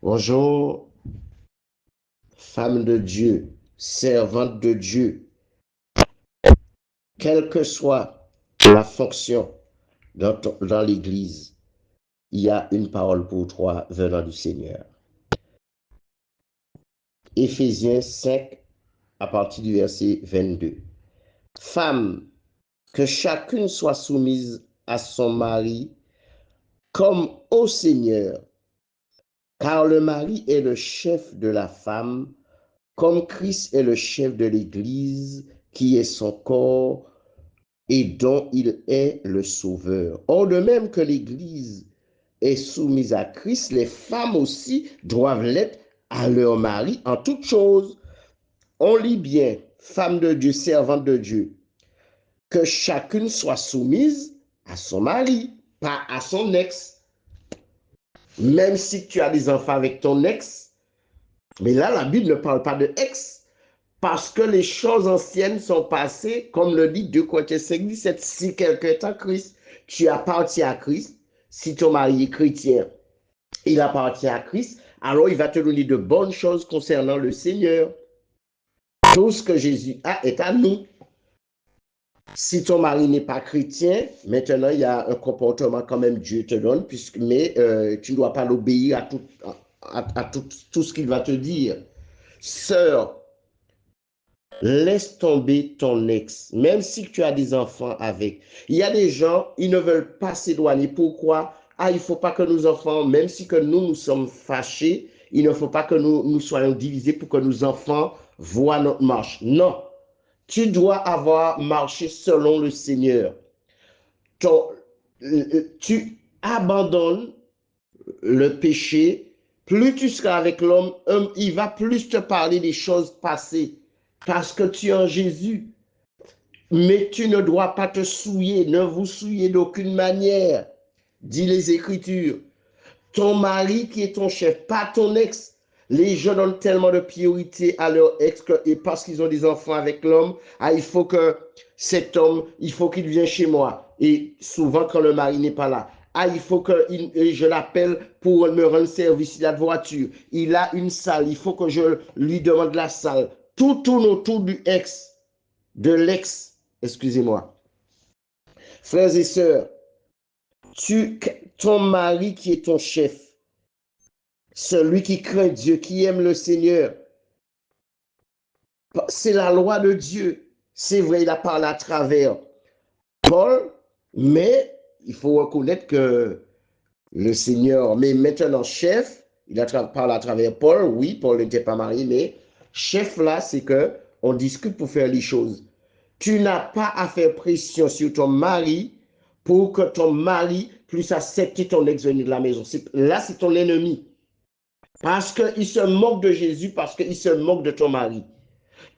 Bonjour, femme de Dieu, servante de Dieu, quelle que soit la fonction dans l'Église, il y a une parole pour toi venant du Seigneur. Éphésiens 5, à partir du verset 22. Femme, que chacune soit soumise à son mari comme au Seigneur, car le mari est le chef de la femme, comme Christ est le chef de l'Église, qui est son corps et dont il est le sauveur. Or, de même que l'Église est soumise à Christ, les femmes aussi doivent l'être à leur mari en toutes choses. On lit bien, femme de Dieu, servante de Dieu, que chacune soit soumise à son mari, pas à son ex. Même si tu as des enfants avec ton ex, mais là, la Bible ne parle pas de ex, parce que les choses anciennes sont passées, comme le dit 2 Corinthiens 5, 17, si quelqu'un est en Christ, tu appartiens à Christ. Si ton mari est chrétien, il appartient à Christ, alors il va te donner de bonnes choses concernant le Seigneur. Tout ce que Jésus a est à nous. Si ton mari n'est pas chrétien, maintenant il y a un comportement quand même Dieu te donne, mais tu ne dois pas l'obéir à tout ce qu'il va te dire. Sœur, laisse tomber ton ex, même si tu as des enfants avec. Il y a des gens, ils ne veulent pas s'éloigner. Pourquoi? Ah, il ne faut pas que nos enfants, même si que nous sommes fâchés, il ne faut pas que nous soyons divisés pour que nos enfants voient notre marche. Non, tu dois avoir marché selon le Seigneur. Tu abandonnes le péché, plus tu seras avec l'homme, il va plus te parler des choses passées parce que tu es en Jésus. Mais tu ne dois pas te souiller, ne vous souillez d'aucune manière, dit les Écritures. Ton mari qui est ton chef, pas ton ex. Les gens donnent tellement de priorité à leur ex et parce qu'ils ont des enfants avec l'homme, ah, il faut que cet homme, il faut qu'il vienne chez moi. Et souvent, quand le mari n'est pas là, ah, il faut que je l'appelle pour me rendre service. Il a de voiture, il a une salle, il faut que je lui demande la salle. Tout tourne autour du ex, de l'ex, excusez-moi. Frères et sœurs, ton mari qui est ton chef, celui qui craint Dieu, qui aime le Seigneur, c'est la loi de Dieu. C'est vrai, il a parlé à travers Paul, mais il faut reconnaître que le Seigneur, mais maintenant chef, il a parlé à travers Paul, oui, Paul n'était pas marié, mais chef là, c'est que on discute pour faire les choses. Tu n'as pas à faire pression sur ton mari pour que ton mari puisse accepter ton ex venu de la maison. Là, c'est ton ennemi. Parce qu'il se moque de Jésus, parce qu'il se moque de ton mari.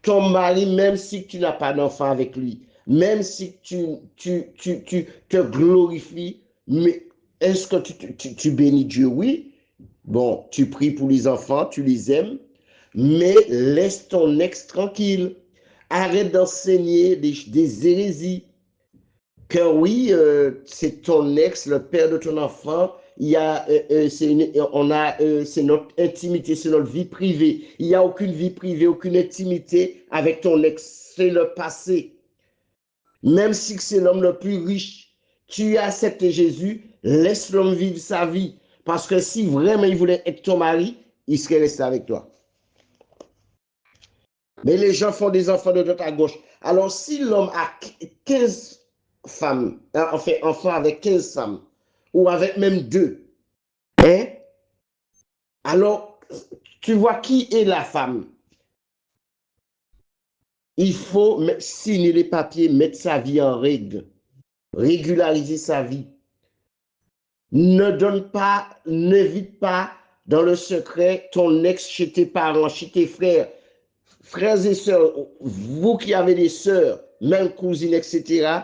Ton mari, même si tu n'as pas d'enfant avec lui, même si tu te glorifies, mais est-ce que tu bénis Dieu? Oui. Bon, tu pries pour les enfants, tu les aimes, mais laisse ton ex tranquille. Arrête d'enseigner des hérésies. Que oui, c'est ton ex, le père de ton enfant, il y a, c'est notre intimité, c'est notre vie privée. Il n'y a aucune vie privée, aucune intimité avec ton ex. C'est le passé. Même si c'est l'homme le plus riche, tu as accepté Jésus, laisse l'homme vivre sa vie. Parce que si vraiment il voulait être ton mari, il serait resté avec toi. Mais les gens font des enfants de droite à gauche. Alors si l'homme a 15 femmes, enfin enfants avec 15 femmes, ou avec même 2, hein, alors tu vois qui est la femme. Il faut signer les papiers, mettre sa vie en règle, régulariser sa vie. Ne donne pas, n'invite pas dans le secret ton ex chez tes parents, chez tes frères. Frères et sœurs, vous qui avez des sœurs, même cousines, etc.,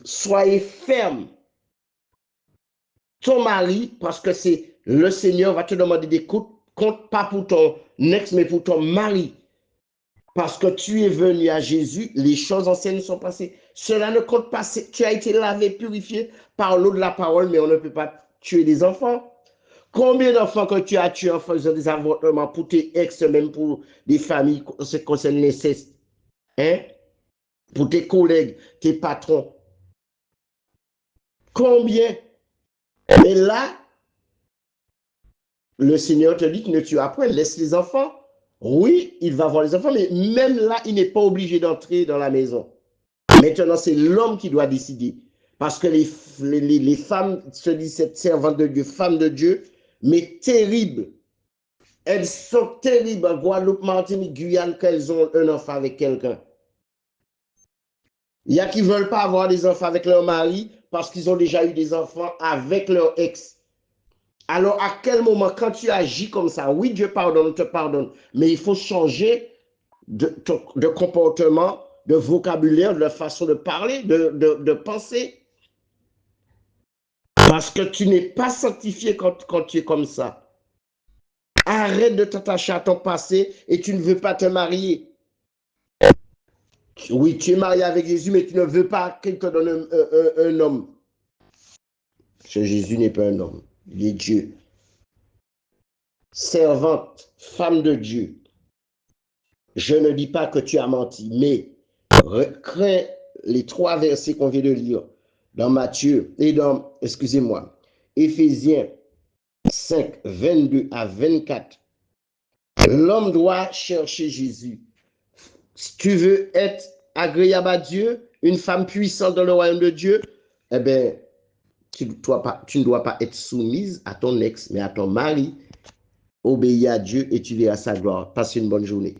soyez fermes. Ton mari, parce que c'est le Seigneur va te demander des comptes, pas pour ton ex, mais pour ton mari. Parce que tu es venu à Jésus, les choses anciennes sont passées. Cela ne compte pas. Tu as été lavé, purifié par l'eau de la parole, mais on ne peut pas tuer des enfants. Combien d'enfants que tu as tués en faisant des avortements pour tes ex, même pour des familles qui concernent l'inceste? Hein? Pour tes collègues, tes patrons. Combien? Et là, le Seigneur te dit que ne tuera point, laisse les enfants. Oui, il va voir les enfants, mais même là, il n'est pas obligé d'entrer dans la maison. Maintenant, c'est l'homme qui doit décider. Parce que les femmes se disent cette servante de Dieu, femme de Dieu, mais terribles. Elles sont terribles en Guadeloupe, Martinique, Guyane, qu'elles ont un enfant avec quelqu'un. Il y a qui ne veulent pas avoir des enfants avec leur mari parce qu'ils ont déjà eu des enfants avec leur ex. Alors, à quel moment, quand tu agis comme ça, oui, Dieu pardonne, te pardonne, mais il faut changer de comportement, de vocabulaire, de façon de parler, de penser. Parce que tu n'es pas sanctifié quand tu es comme ça. Arrête de t'attacher à ton passé et tu ne veux pas te marier. Oui, tu es marié avec Jésus, mais tu ne veux pas qu'il te donne un homme. Parce que Jésus n'est pas un homme, il est Dieu. Servante, femme de Dieu, je ne dis pas que tu as menti, mais crains les 3 versets qu'on vient de lire dans Matthieu et dans, excusez-moi, Éphésiens 5, 22 à 24. L'homme doit chercher Jésus. Si tu veux être agréable à Dieu, une femme puissante dans le royaume de Dieu, eh bien, tu ne dois pas être soumise à ton ex, mais à ton mari. Obéis à Dieu et tu verras sa gloire. Passe une bonne journée.